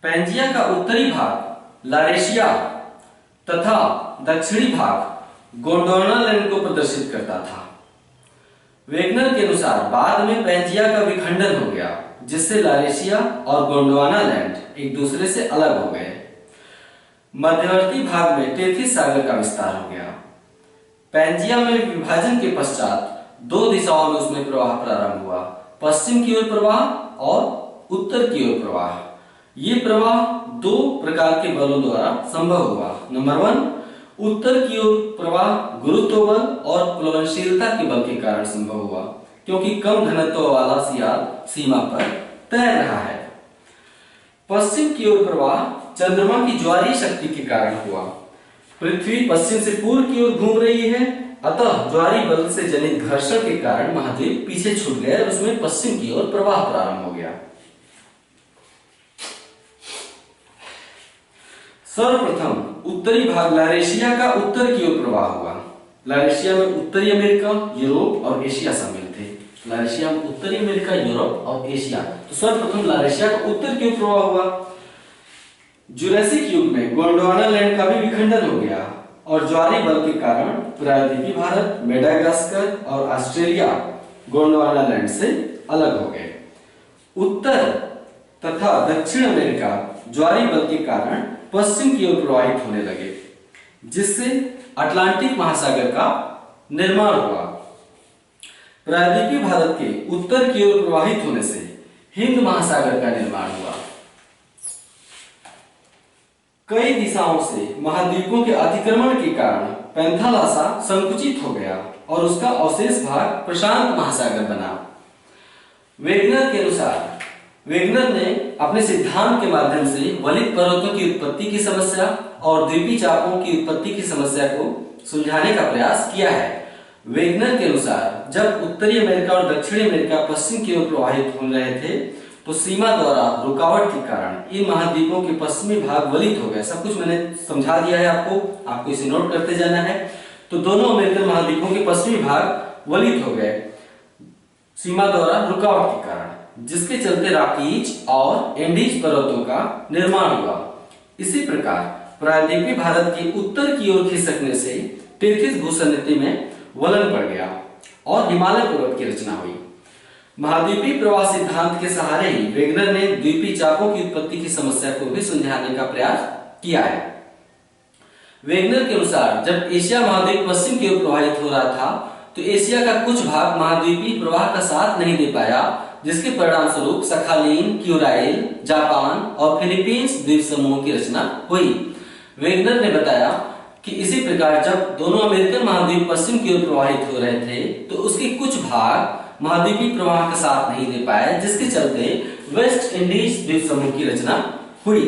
पैंजिया का उत्तरी भाग लारेशिया तथा दक्षिणी भाग गोंडवानालैंड को प्रदर्शित करता था। वेगनर के अनुसार बाद में पैंजिया का विखंडन हो गया, जिससे लारेशिया और गोंडवानालैंड एक दूसरे से अलग हो गए। मध्यवर्ती भाग में टेथिस सागर का विस्तार हो गया। पैंजिया में विभाजन के पश्चात 2 दिशाओं में उसमें प्रवाह प्रारंभ हुआ, पश्चिम की ओर प्रवाह और उत्तर की ओर प्रवाह। ये प्रवाह दो प्रकार के बलों द्वारा संभव हुआ। नंबर 1, उत्तर की ओर प्रवाह गुरुत्व बल और प्लवनशीलता के बल के कारण संभव हुआ, क्योंकि कम घनत्व वाला सियाल सीमा पर तैर रहा है। पश्चिम की ओर प्रवाह चंद्रमा की ज्वारीय शक्ति के कारण हुआ। पृथ्वी पश्चिम से पूर्व की ओर घूम रही है, अतः ज्वारीय बल से जनित घर्षण के कारण महाद्वीप पीछे छूट गए और उसमें पश्चिम की ओर प्रवाह प्रारंभ हो गया। सर्वप्रथम उत्तरी भाग लैरेशिया का उत्तर की ओर प्रवाह हुआ। लैरेशिया में उत्तरी अमेरिका, यूरोप और एशिया शामिल थे। लैरेशिया में उत्तरी अमेरिका, यूरोप और एशिया। तो सर्वप्रथम लैरेशिया का उत्तर की ओर प्रवाह हुआ। जुरासिक युग में गोंडवाना लैंड का भी विखंडन हो गया और ज्वारीय बल के कारण प्रायद्वीपीय भारत, मेडागास्कर और ऑस्ट्रेलिया गोंडवाना लैंड से अलग हो गए। उत्तर तथा दक्षिण अमेरिका ज्वारीय बल के कारण पश्चिम की ओर प्रवाहित होने लगे, जिससे अटलांटिक महासागर का निर्माण हुआ। प्रायद्वीपीय भारत के उत्तर की ओर प्रवाहित होने से हिंद महासागर का निर्माण हुआ। कई दिशाओं से महाद्वीपों के अतिक्रमण के कारण पैंथालासा संकुचित हो गया और उसका अवशेष भाग प्रशांत महासागर बना। वेगनर के अनुसार वेगनर ने अपने सिद्धांत के माध्यम से वलित पर्वतों की उत्पत्ति की समस्या और द्वीपीय चापों की उत्पत्ति की समस्या को सुलझाने का प्रयास किया है। वेगनर के अनुसार जब उत्तरी अमेरिका और दक्षिणी अमेरिका पश्चिम की ओर प्रवाहित हो रहे थे, तो सीमा द्वारा रुकावट के कारण इन महाद्वीपों के पश्चिमी भाग वलित हो गए। सब कुछ मैंने समझा दिया है आपको इसे नोट करते जाना है। तो दोनों अमेरिकन महाद्वीपों के पश्चिमी भाग वलित हो गए सीमा द्वारा रुकावट के कारण, जिसके चलते रॉकीज और एंडीज पर्वतों का निर्माण हुआ। इसी प्रकार प्रायद्वीपीय भारत के उत्तर की ओर खिसकने से टेथिस भूसंतति में वलन पड़ गया और हिमालय पर्वत की रचना हुई। महाद्वीपीय प्रवाह सिद्धांत के सहारे ही वेगनर ने द्वीपीय चापों की उत्पत्ति की समस्या को भी सुलझाने का प्रयास किया है। वेगनर के अनुसार जब एशिया महाद्वीप पश्चिम की ओर प्रवाहित हो रहा था, तो एशिया का कुछ भाग महाद्वीपीय प्रवाह का साथ नहीं दे पाया, जिसके परिणाम स्वरूप सखालीन, क्यूराइल, जापान और फिलीपींस द्वीप समूह की रचना हुई। वेगनर ने बताया कि इसी प्रकार जब दोनों अमेरिकन महाद्वीप पश्चिम की ओर प्रवाहित हो रहे थे, तो उसके कुछ भाग महाद्वीपीय प्रवाह का साथ नहीं दे पाए, जिसके चलते वेस्ट इंडीज द्वीप समूह की रचना हुई।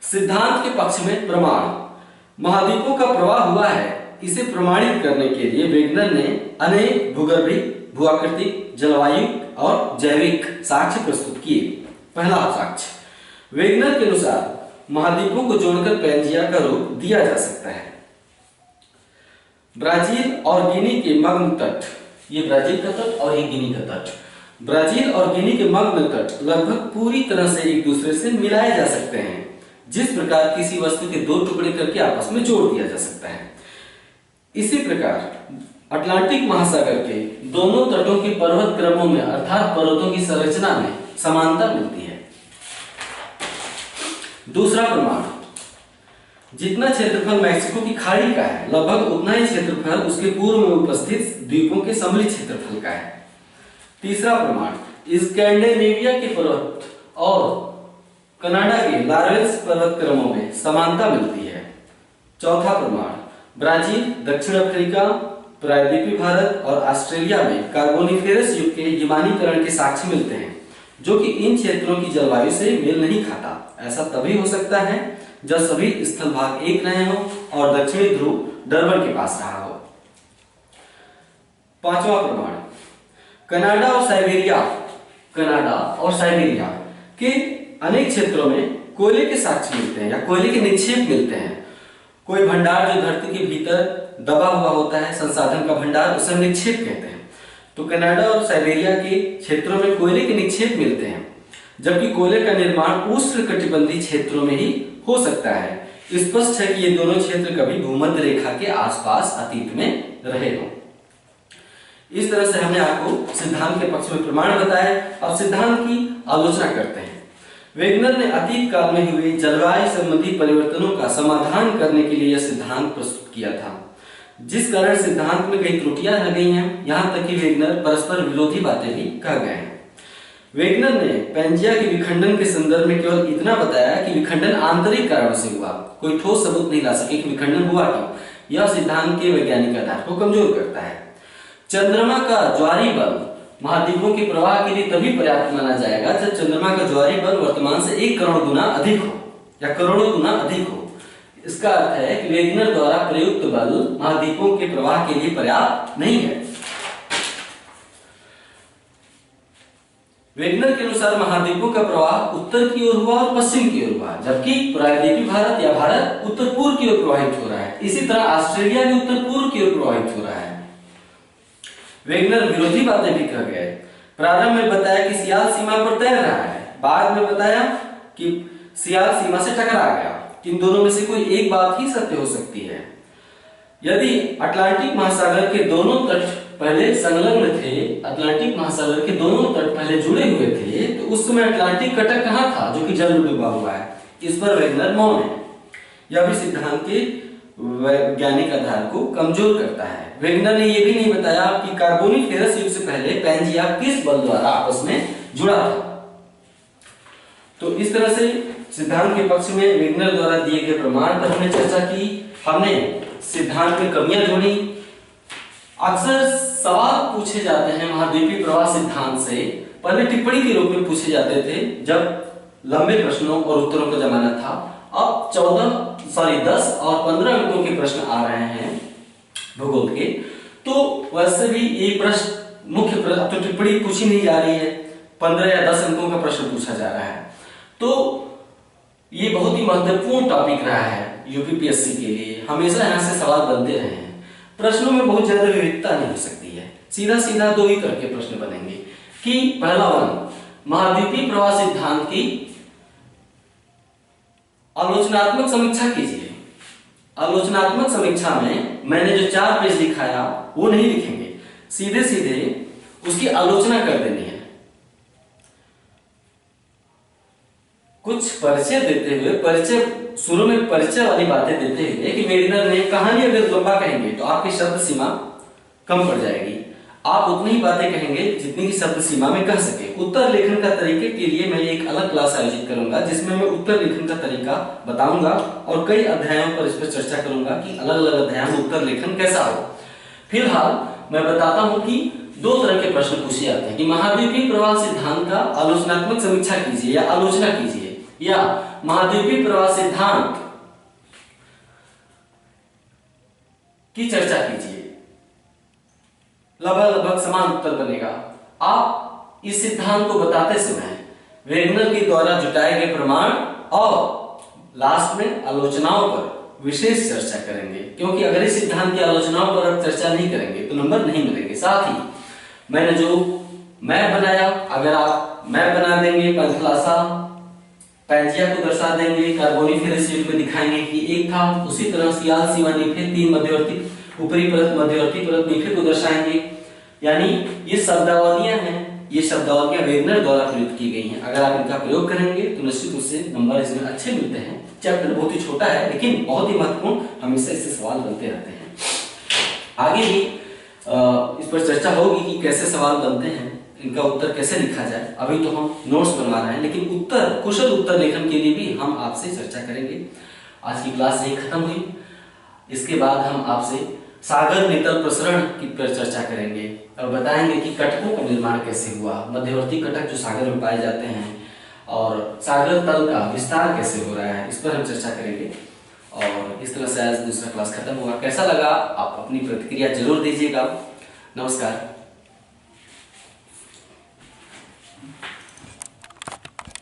सिद्धांत के पक्ष में प्रमाण महाद्वीपों का प्रवाह हुआ है, इसे प्रमाणित करने के लिए वेगनर ने अनेक भूगर्भिक, भूआकृतिक, जलवायु और जैविक साक्ष्य प्रस्तुत किए। पहला साक्ष्य, वेगनर के अनुसार महाद्वीपों को जोड़कर पैंजिया का रूप दिया जा सकता है। ब्राजील और गिनी के मग्न तट, ये ब्राजील का तट और ये गिनी का तट, ब्राजील और गिनी के मग्न तट लगभग पूरी तरह से एक दूसरे से मिलाए जा सकते हैं, जिस प्रकार किसी वस्तु के दो टुकड़े करके आपस में जोड़ दिया जा सकता है। इसी प्रकार अटलांटिक महासागर के दोनों तटों के पर्वत क्रमों में अर्थात पर्वतों की संरचना में समानता मिलती है। दूसरा प्रमाण, जितना क्षेत्रफल मैक्सिको की खाड़ी का है, लगभग उतना ही क्षेत्रफल उसके पूर्व में उपस्थित द्वीपों के सम्मिलित क्षेत्रफल का है। तीसरा प्रमाण, स्कैंडिनेविया के पर्वत और कनाडा के लारेंस पर्वत क्रमों में समानता मिलती है। चौथा प्रमाण, ब्राजील, दक्षिण अफ्रीका, प्रायद्वीपीय भारत और ऑस्ट्रेलिया में कार्बोनिफेरस युग के हिमानीकरण के साक्ष्य मिलते हैं, जो कि इन क्षेत्रों की जलवायु से मेल नहीं खाता। ऐसा तभी हो सकता है जब सभी स्थल भाग एक रहे हों और दक्षिणी ध्रुव डरबन के पास रहा हो। पांचवा प्रमाण, कनाडा और साइबेरिया के अनेक क्षेत्रों में कोयले के साक्ष्य मिलते हैं या कोयले के निक्षेप मिलते हैं। कोई भंडार जो धरती के भीतर दबा हुआ होता है, संसाधन का भंडार, उसे निक्षेप कहते हैं। तो कनाडा और साइबेरिया के क्षेत्रों में कोयले के निक्षेप मिलते हैं, जबकि कोयले का निर्माण उष्णकटिबंधीय क्षेत्रों में ही हो सकता है। स्पष्ट है कि ये दोनों क्षेत्र कभी भूमध्य रेखा के आसपास अतीत में रहे हों। इस तरह से हमने आपको सिद्धांत के पक्ष में प्रमाण बताया। अब सिद्धांत की आलोचना करते हैं। वेगनर ने अतीत काल में हुए जलवायु संबंधी परिवर्तनों का समाधान करने के लिए यह सिद्धांत प्रस्तुत किया था, जिस कारण सिद्धांत में कई त्रुटियां रह गई हैं। यहां तक कि वेगनर परस्पर विरोधी बातें भी कह गए हैं। वेगनर ने पैंजिया के विखंडन के संदर्भ में केवल इतना बताया कि विखंडन आंतरिक कारणों से हुआ, कोई ठोस सबूत नहीं ला सके कि विखंडन हुआ क्यों। यह सिद्धांत के वैज्ञानिक आधार को कमजोर करता है। चंद्रमा का ज्वारीय बल महाद्वीपों के प्रवाह के लिए तभी पर्याप्त माना जाएगा जब चंद्रमा का ज्वारीय बल वर्तमान से 1 करोड़ गुना अधिक हो या करोड़ों गुना अधिक हो। इसका अर्थ है कि वेगनर द्वारा प्रयुक्त बल महाद्वीपों के प्रवाह के लिए पर्याप्त नहीं है। वेगनर के अनुसार महाद्वीपों का प्रवाह उत्तर की ओर हुआ और पश्चिम की ओर हुआ, जबकि प्रायद्वीपीय भारत या भारत उत्तर पूर्व की ओर प्रवाहित हो रहा है। इसी तरह ऑस्ट्रेलिया भी उत्तर पूर्व की ओर प्रवाहित हो रहा है। वेगनर विरोधी बातें भी कह गए। प्रारंभ में बताया कि सियाल सीमा पर तैर रहा है, बाद में बताया कि सियाल सीमा से टकरा गया। इन दोनों में से कोई एक बात ही सत्य हो सकती है। यदि अटलांटिक महासागर के दोनों तट पहले संलग्न थे, अटलांटिक महासागर के दोनों तट पहले जुड़े हुए थे, तो उस समय अटलांटिक कटक कहां था जो कि जल में डूबा हुआ है। इस पर वेगनर मौन है। यह भी सिद्धांत के वैज्ञानिक आधार को कमजोर करता है। वेगनर ने यह भी नहीं बताया कि कार्बोनिफेरस युग से पहले पैंजिया किस बल द्वारा आपस में जुड़ा था। तो इस तरह से सिद्धांत के पक्ष में वेगनर द्वारा दिए गए प्रमाण पर हमने चर्चा की। हमने सिद्धांत में कमियां जोड़ी। अक्सर सवाल पूछे जाते हैं महाद्वीपीय प्रवाह सिद्धांत से, पहले टिप्पणी के रूप में पूछे जाते थे जब लंबे प्रश्नों और उत्तरों का जमाना था। अब 10 और 15 अंकों के प्रश्न आ रहे हैं भूगोल के, तो वैसे भी ये प्रश्न मुख्य तो टिप्पणी पूछी नहीं जा रही है, 15 या 10 अंकों का प्रश्न पूछा जा रहा है। तो ये बहुत ही महत्वपूर्ण टॉपिक रहा है यूपीपीएससी के लिए। हमेशा यहाँ से सवाल बनते रहे हैं। प्रश्नों में बहुत ज्यादा विविधता नहीं हो सकती है, सीधा सीधा 2 ही तरह के प्रश्न बनेंगे कि पहला वन, महाद्वीपीय प्रवाह सिद्धांत की आलोचनात्मक समीक्षा कीजिए। आलोचनात्मक समीक्षा में मैंने जो 4 पेज दिखाया वो नहीं लिखेंगे, सीधे सीधे उसकी आलोचना कर देनी है। कुछ परिचय देते हुए, परिचय शुरू में परिचय वाली बातें देते हुए कि वेगनर ने कहानी अगर लंबा कहेंगे तो आपकी शब्द सीमा कम पड़ जाएगी। आप उतनी ही बातें कहेंगे जितनी की शब्द सीमा में कह सके। उत्तर लेखन का तरीके के लिए मैं एक अलग क्लास आयोजित करूंगा जिसमें मैं उत्तर लेखन का तरीका बताऊंगा और कई अध्यायों पर इस पर चर्चा करूंगा कि अलग अलग अध्यायों में उत्तर लेखन कैसा हो। फिलहाल मैं बताता हूं कि 2 तरह के प्रश्न पूछे जाते हैं कि महाद्वीपीय प्रवाह सिद्धांत का आलोचनात्मक समीक्षा कीजिए या आलोचना कीजिए, या महाद्वीपीय प्रवाह सिद्धांत की चर्चा कीजिए। लगभग समान उत्तर बनेगा। आप इस सिद्धांत को बताते समय वेगनर के द्वारा जुटाए गए प्रमाण और लास्ट में आलोचनाओं पर विशेष चर्चा करेंगे, क्योंकि अगर इस सिद्धांत की आलोचनाओं पर आप चर्चा नहीं करेंगे तो नंबर नहीं मिलेंगे। साथ ही मैंने जो मैप बनाया, अगर आप मैप बना देंगे पंथलासा पैंजिया को दर्शा देंगे, कार्बोनिफेरस युग में दिखाएंगे कि एक था, उसी तरह सियाल सीमा नीफे 3 मध्यवर्ती ऊपरी परत मध्यवर्ती परत नीफे को दर्शाएंगे। यानी ये शब्दावलियां हैं, ये शब्दावलियां वेगनर द्वारा प्रयुक्त की गई हैं। अगर आप इनका प्रयोग करेंगे तो निश्चित रूप से नंबर इसमें अच्छे मिलते हैं। चैप्टर बहुत ही छोटा है लेकिन बहुत ही महत्वपूर्ण, हमेशा इससे सवाल बनते रहते हैं। आगे भी इस पर चर्चा होगी कि कैसे सवाल बनते हैं, इनका उत्तर कैसे लिखा जाए। अभी तो हम नोट्स बनवा रहे हैं, लेकिन उत्तर कुशल उत्तर लेखन के लिए भी हम आपसे चर्चा करेंगे। आज की क्लास यही खत्म हुई। इसके बाद हम आपसे सागर नितल प्रसरण की पर चर्चा करेंगे और बताएंगे कि कटकों का निर्माण कैसे हुआ, मध्यवर्ती कटक जो सागर में पाए जाते हैं, और सागर तल का विस्तार कैसे हो रहा है, इस पर हम चर्चा करेंगे। और इस तरह से आज दूसरा क्लास खत्म हुआ। कैसा लगा आप अपनी प्रतिक्रिया जरूर दीजिएगा। नमस्कार।